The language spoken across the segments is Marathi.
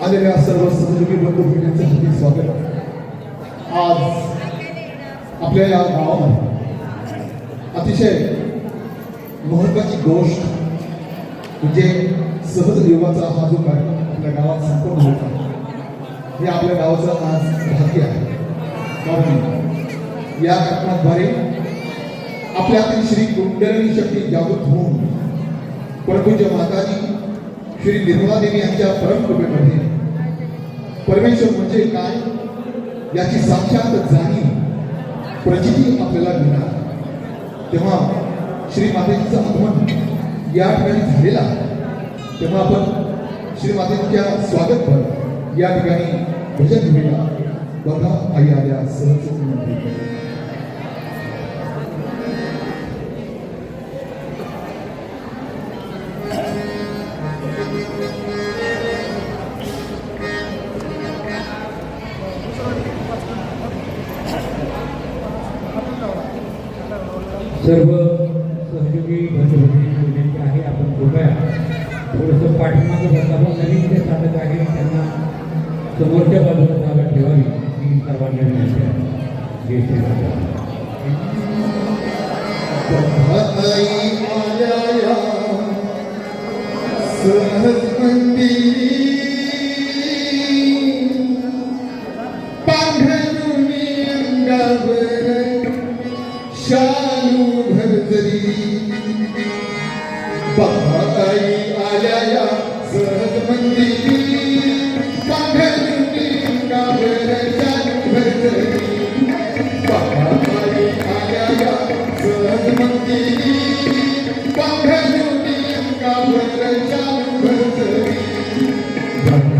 आलेल्या सर्व सहयोगी बंधू-भगिनींचे हार्दिक स्वागत. आज आपल्या या गावामध्ये अतिशय महत्त्वाची गोष्ट म्हणजे सहज योगाचा हा जो कार्यक्रम आपल्या गावात संपन्न होता हे आपल्या गावाचं आज भाग्य आहे. कारण या कार्यक्रमाद्वारे आपल्यातील श्री कुंडलिनी शक्ती जागृत होऊन परमपूज्य माताजी श्री निर्मला देवी यांच्या परमकृपेमध्ये परमेश्वर म्हणजे काय याची साक्षात जाणीव प्रचिती आपल्याला मिळणार. तेव्हा श्री मातेचं आगमन या ठिकाणी झालेला तेव्हा आपण श्री मातेच्या स्वागत या ठिकाणी भजन घेऊया. बघा आई आल्या सहज सर्व सहयोगी बंधू-भगिनींची विनंती आहे आपण कृपया थोडंसं पाठीमागं बसावं. नवीन जे साधक आहे त्यांना समोरच्या बाजूला जागा ठेवावी ही सर्वांना विनंती आहे. जय श्रीराम. शालू भरजरी बाई आल्या या सहज मंदिरी पांढरुणी गावर शालू भरजरी बाई आल्या या सहज मंदिरी पांढरुणी गावर शालू भरजरी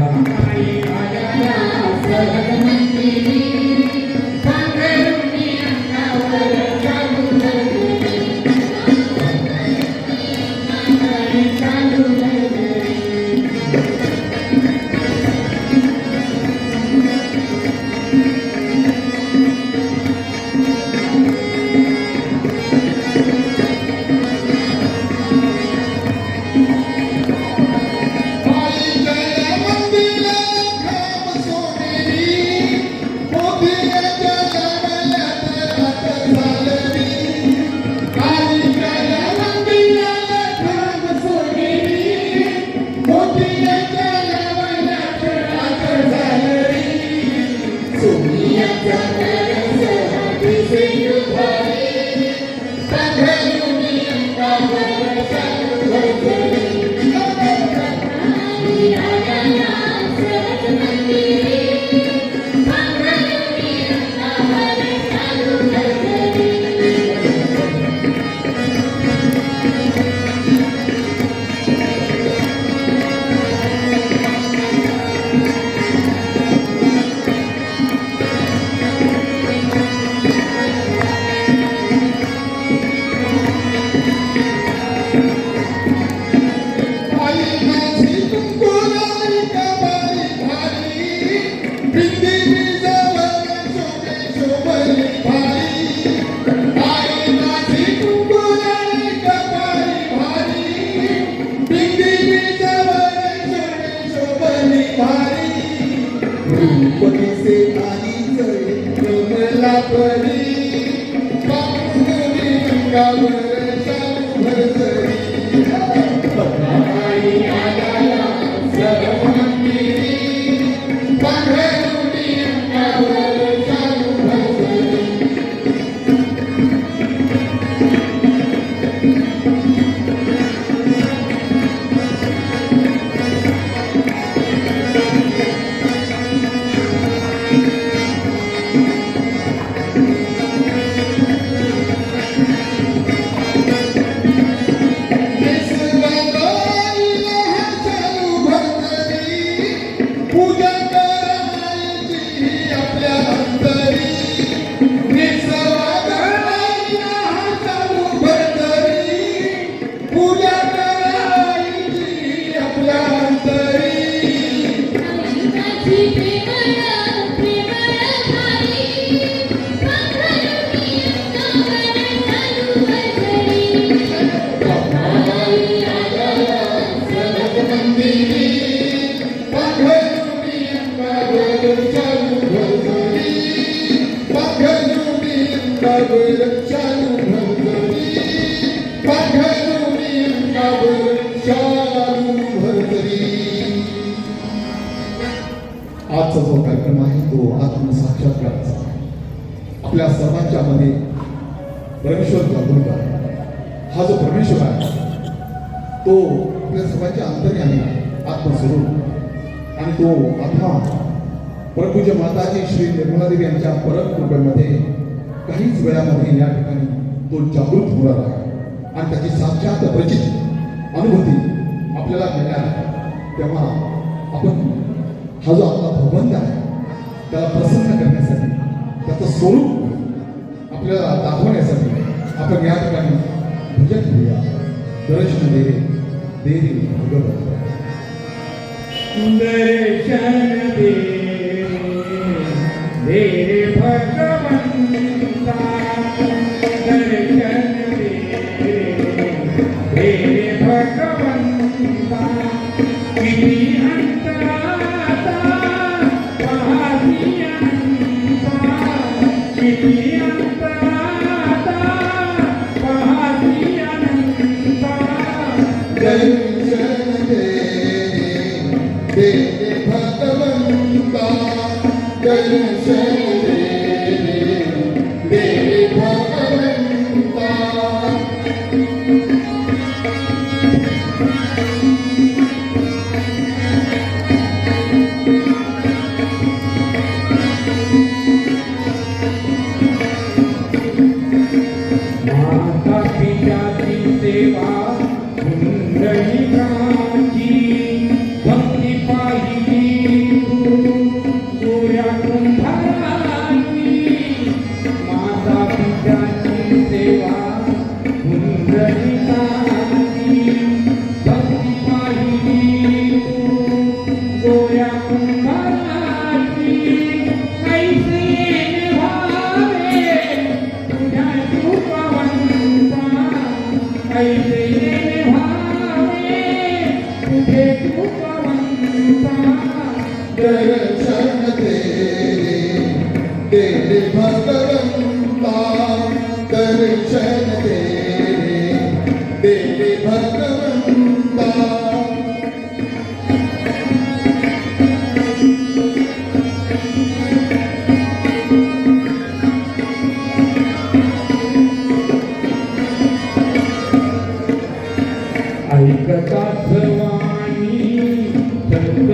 बाई आल्या या सहज मंदिरी पांघरुणी अंगावर शालू भरभरी आई आल्या सहज मंदिरी पांघरुणी अंगावर शालू भरभरी आजचा जो कार्यक्रम आहे तो आत्मसाक्षात्काराचा आपल्या सर्वांच्या मध्ये परमेश्वर जागृत आहे. हा जो परमेश्वर आहे तो आपल्या सर्वांच्या अंतर्यामी आत्मस्वरूप आणि तो आता परमपूज्य माताजी श्री निर्मलादेवी यांच्या परम कृपेमध्ये काहीच वेळामध्ये या ठिकाणी तो जागृत होणार आहे आणि त्याची साक्षात प्रचित अनुभूती आपल्याला मिळणार. तेव्हा आपण हा जो आपला भगवंत आहे त्याला प्रसन्न करण्यासाठी त्याचं स्वरूप आपल्याला दाखवण्यासाठी आपण या ठिकाणी भजन करूया. दर्शन दे दे भगवंत दर्शन दे दे भगवंता दर्शन दे भगवंता किती अंतराता पाहती अंता किती अंतराता पाहती अंता दर्शन दे भगवंता दर्शन दे भगवंता माता पिताची सेवा पुंडलिकाची भक्ती पाहिली सूर्या कुंभाराची माता पिताची सेवा पुंडलिकाची भक्ती पाहिली सूर्या कुंभाराची कैसे भावे तुझ्या रूपवंता कैसे भावे तुझे रूपवंता दर्शन दे भगवंता दर्शन दे भगवंता ऐकतात वाणी संत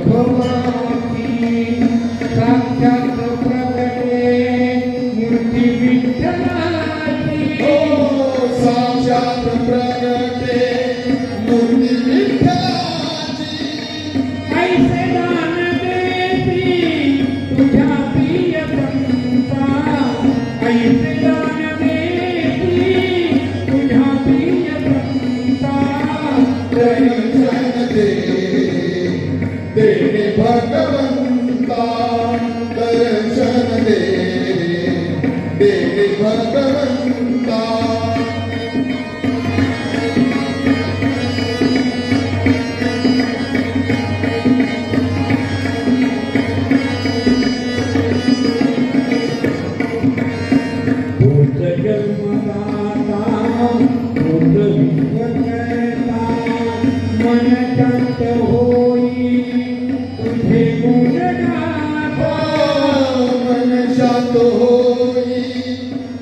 भवाची साक्षात प्रगटे मूर्ती विठ्ठलाची साक्षात प्रगटे मूर्ती विठ्ठलाची ऐसे दान देती तुझ्या प्रिय संता ऐसे दान देती तुझ्या प्रिय संता दर्शन दे देणे भगवंता दर्शन दे देणे भगवंता भूत जन्मदाता भूत विश्वकर्ता मन शांत होई तुझे गुण गाता मन शांत होई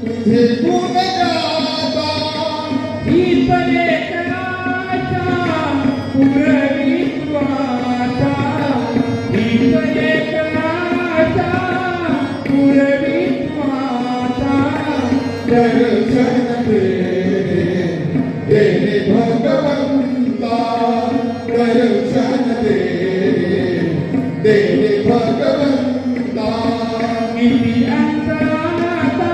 तुझे गुण गाता ही परे कराचा पुरवी वाचा ही परे कराचा पुरवी वाचा दर्शन दे देणे भगवंता दर्शन दे देणे भगवंता किती अंतराता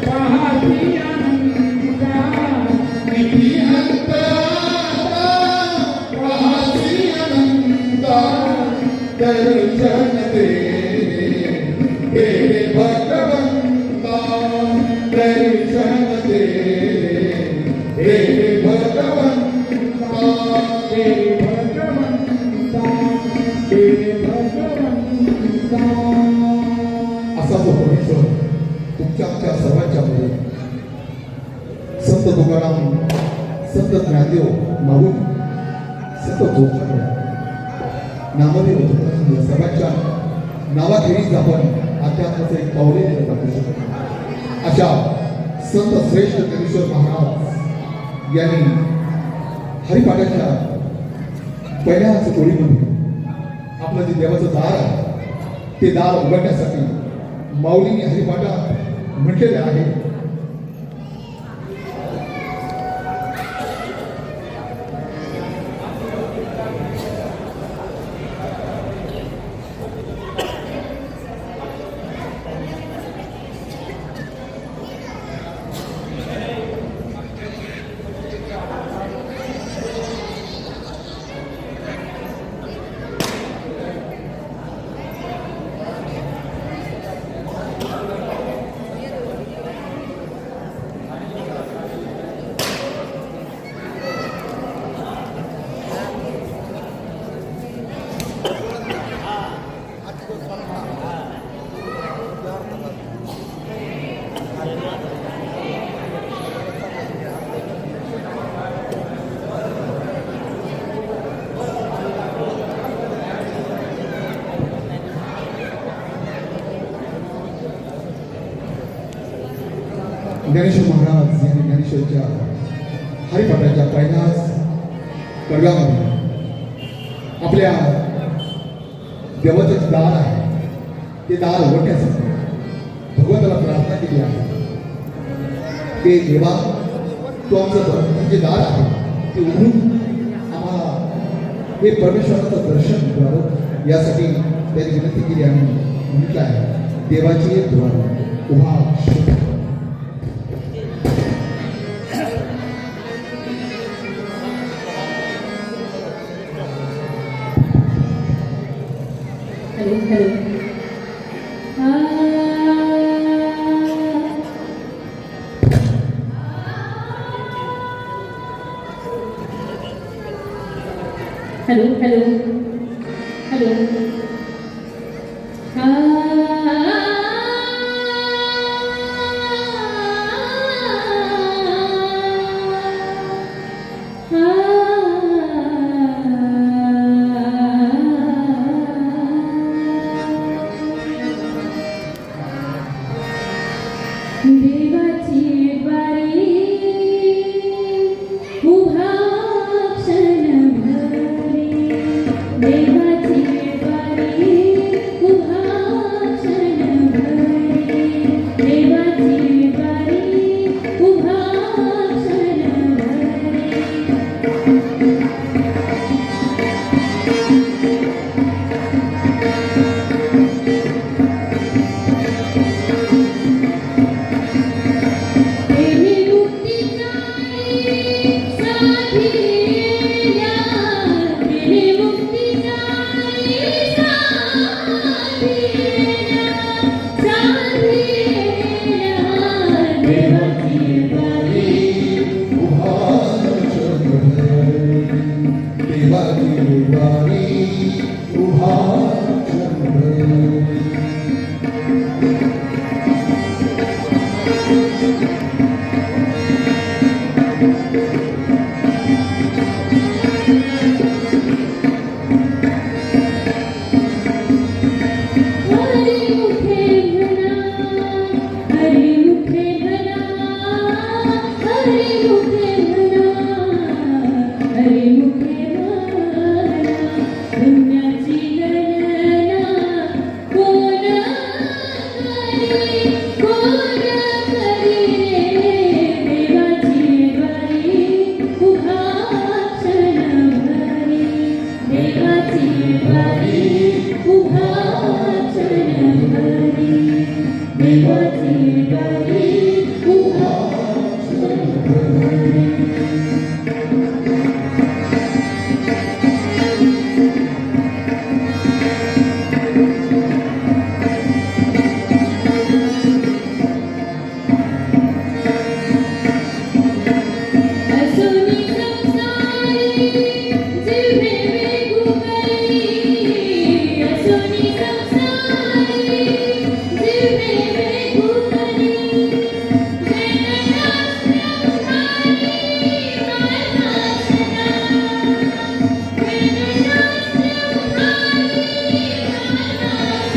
पाहती अंता किती अंतराळा पाहती अनंता दर्शन दे देणे भगवंता दर्शन दे देणे भगवंता तेरे भगवंता तेरे भगवंता असा जो परमेश्वर तुमच्या आमच्या सर्वांच्या मध्ये संत तुकाराम संत ज्ञानदेव माऊली संत जोखाने नामदेव तुकाराम या सर्वांच्या नावाखेरीज आपण अध्यात्माचं एक पाऊले टाकू शकतो अशा संत श्रेष्ठ ज्ञानेश्वर महाराज यांनी हरिपाठाच्या पहिल्याच ओळीमध्ये आपलं जे देवाचं दार आहे ते दार उघडण्यासाठी माऊलीने हरिपाठात म्हटलेले आहे ज्ञानेश्वर महाराज यांनी ज्ञानेश्वरच्या हरिपाठाच्या पहिल्याच कडव्यामध्ये आपल्या देवाचे जे दार आहे ते दार उघडण्यासाठी भगवंताला प्रार्थना केली आहे ते देवा तो आमचं जे दार आहे ते उघडून आम्हाला हे परमेश्वराचं दर्शन करावं यासाठी त्यांनी विनंती केली आणि म्हटलं आहे देवाची एक द्वार उभा शोध हेलो हेलो हेलो देवाची द्वारी उभा मुखे म्हणा, हरी मुखे म्हणा, पुण्याची गणना कोण करी, कोण करी रे, देवाची बाई उभा क्षणभरी, देवाची बाई उभा क्षणभरी, देवाची बाई उभा क्षणभरी. असोनी संसारी जिव्हे वेगुगली, असोनी संसारी जिव्हे वेगुगली, वेदशास्त्र भारी मार्गासना, वेदशास्त्र भारी मार्गासना,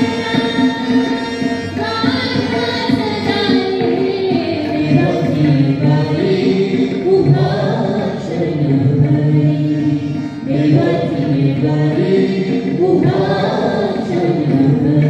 देवाची बाई उभा क्षणभरी, देवाची बाई उभा क्षणभरी.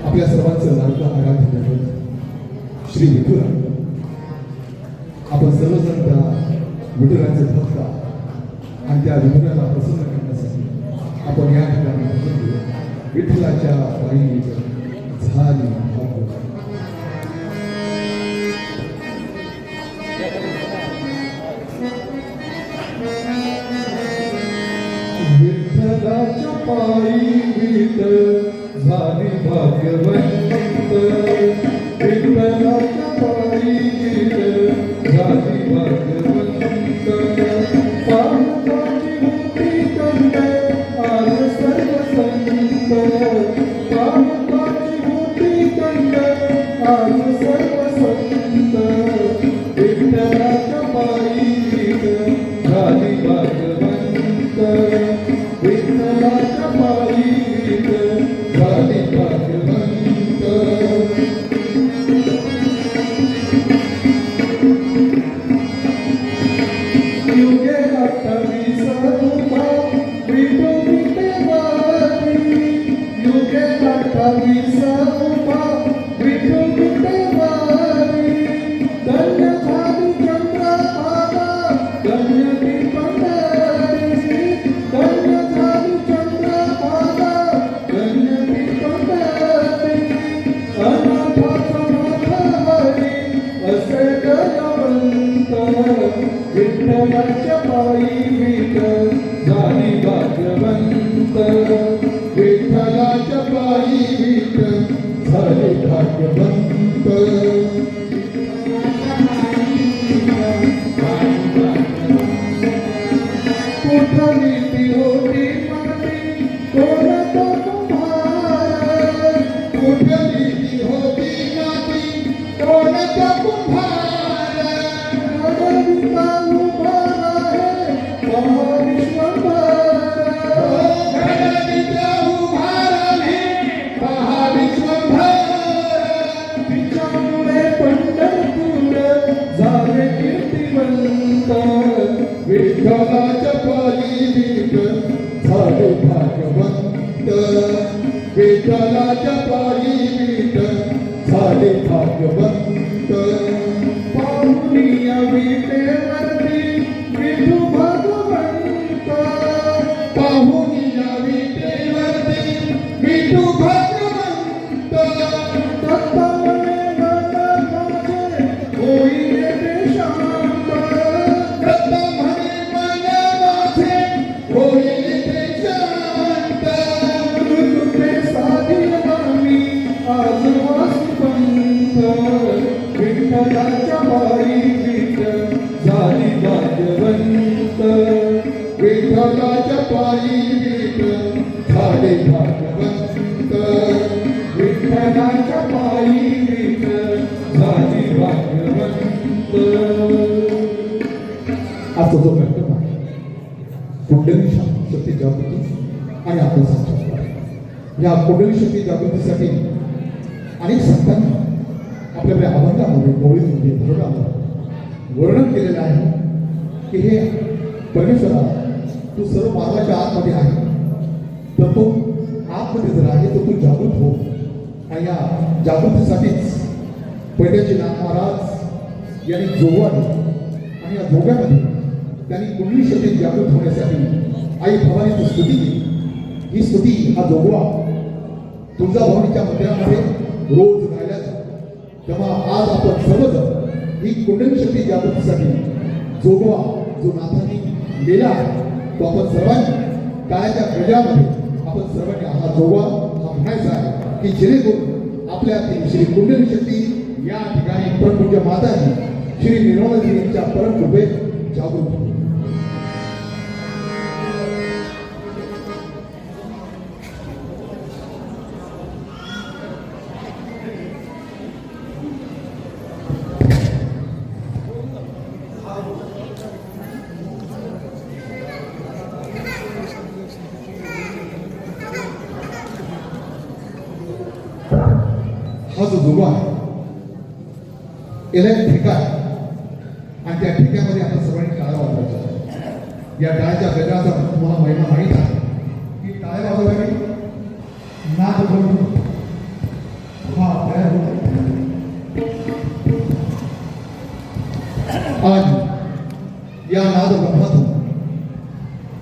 आपल्या सर्वांचं लाडका आराध्य श्री विठुरा. आपण सर्वजण त्या विठुराचे भक्त आणि त्या विठुराला प्रसन्न करण्यासाठी आपण या ठिकाणी भजन करू. विठ्ठलाच्या पायी झाली भागवत. विठ्ठलाच्या पायी विठ झाली भाग्यवंत, विठ्ठलाच्या पायी विठ झाली भाग्यवंत. पावसाची होती कंड आज सर्व संत, पावसाची होती कंड आज सर्व संत. विठ्ठलाच्या पायी विठ झाली भाग्यवंत, विठ्ठलाच्या पायी विठ झाली भाग्यवंत. विठ्ठलाच्या पायी विठ्ठल झाली भाग्यवंत विठ्ठलाच्या पायी विठ्ठल झाले भाग्यवंत कुठली ती होती माती कोणता कुंभार कुठली ती होती माती कोणता कुंभार घडविता उभा आहे पहा विश्वंभर घडविता उभा आहे पहा विश्वंभर तिच्यामुळे पंढरपूर झाले कीर्तिवंत विठ्ठलाच्या पायी विठ्ठल झाले भाग्यवंत विठ्ठलाच्या पायी विठ्ठल झाले भाग्यवंत पाहुनिया विटेवरती विठू भगवंत पाहून या विटेवरती विठू भगवंत दत्तावने नानाचे होईले ते शांत दत्त म्हणे मन माझे होईल ते शांत कृपे साधील आम्ही आज वासुपंत विठ्ठलाच्या पायी विठ्ठल झाली भाग्यवंत विठ्ठलाच्या पायी विठ्ठल झाले भाग्यवंत विठ्ठलाच्या पायी विठ्ठल झाली भाग्यवंत आजचा जो कार्यक्रम आहे कुंडली शक्ती जागृती आणि आपला साक्षात्कार या कुंडली शक्ती जागृतीसाठी अनेक संतांनी आपल्याकडे अभंगामध्ये मोळीमध्ये धोरणामध्ये वर्णन केलेलं आहे की हे परमेश्वरा तू सर्व मानवाच्या आतमध्ये आहे तर तो आतमध्ये जर आहे तर तू जागृत हो आणि या जागृतीसाठीच पैठणचे नाथ महाराज यांनी जोगवाने आणि या जोग्यामध्ये त्यांनी कुंडली शक्ती जागृत होण्यासाठी आई भवानीची स्तुती केली ही स्तुती हा जोगवा तुळजाभवानीच्या मंदिरामध्ये रोज गायला तेव्हा आज आपण सर्वजण ही कुंडली शक्ती जागृतीसाठी जोगवा जो नाथांनी लिहिला आहे तो आपण सर्वांनी काळाच्या गजरामध्ये आपण सर्वांनी हा जोगवा हा म्हणायचा आहे की जेणेकरून आपल्यातील श्री कुंडली शक्ती या ठिकाणी परमपूज्य माताजी श्री निर्मलाजी यांच्या परम कृपेत जागृत होईल. हा जो जोगवा आहे याला एक ठेका आहे आणि त्या ठेक्यामध्ये आपण सर्वांनी टाळ्या वाजवायच्या या टाळ्याच्या गजराचा तुम्हाला महिमा माहीत आहे की टाळ्या वाजवायची नाद करून हा तयार होतो आणि या नाद ब्रह्मातून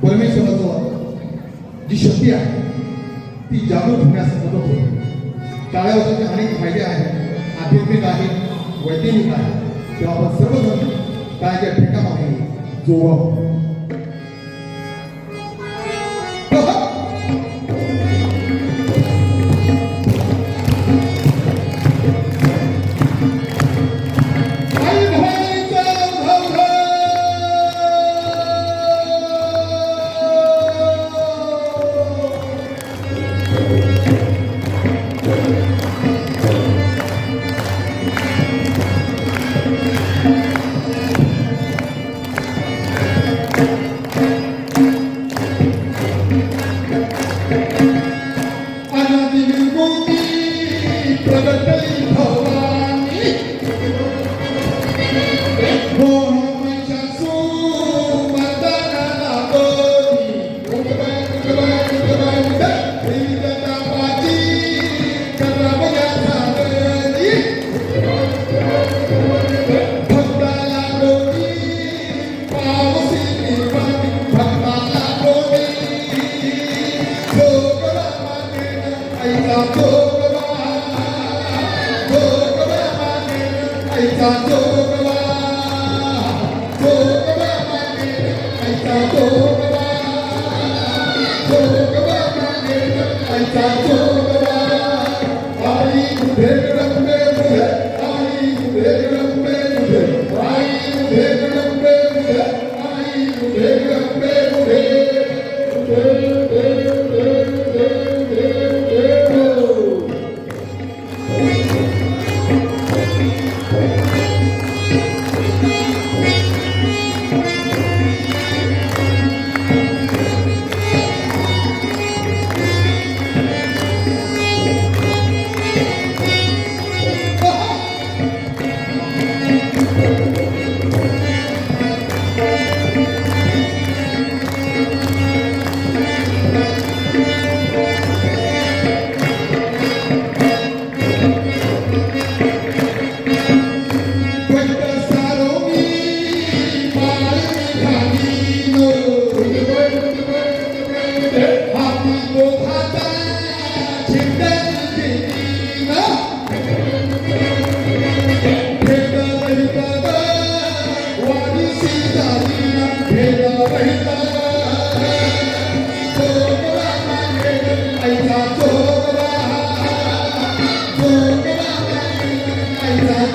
परमेश्वराचं जी शक्ती आहे ती जागृत होण्यास मदत होते टाळ्या वाजवण्याचे अनेक फायदे आहेत आध्यात्मिक आहेत वैज्ञानिक आहेत तेव्हा आपण सर्वजण टाळ्याच्या ठेकामध्ये जोडा आईचा जोगवा जोगवा आईचा जोगवा आई मुझे रंबे मुझे आई मुझे रंबे मुझे आई मुझे रंबे मुझे आई मुझे रंबे मुझे आईचा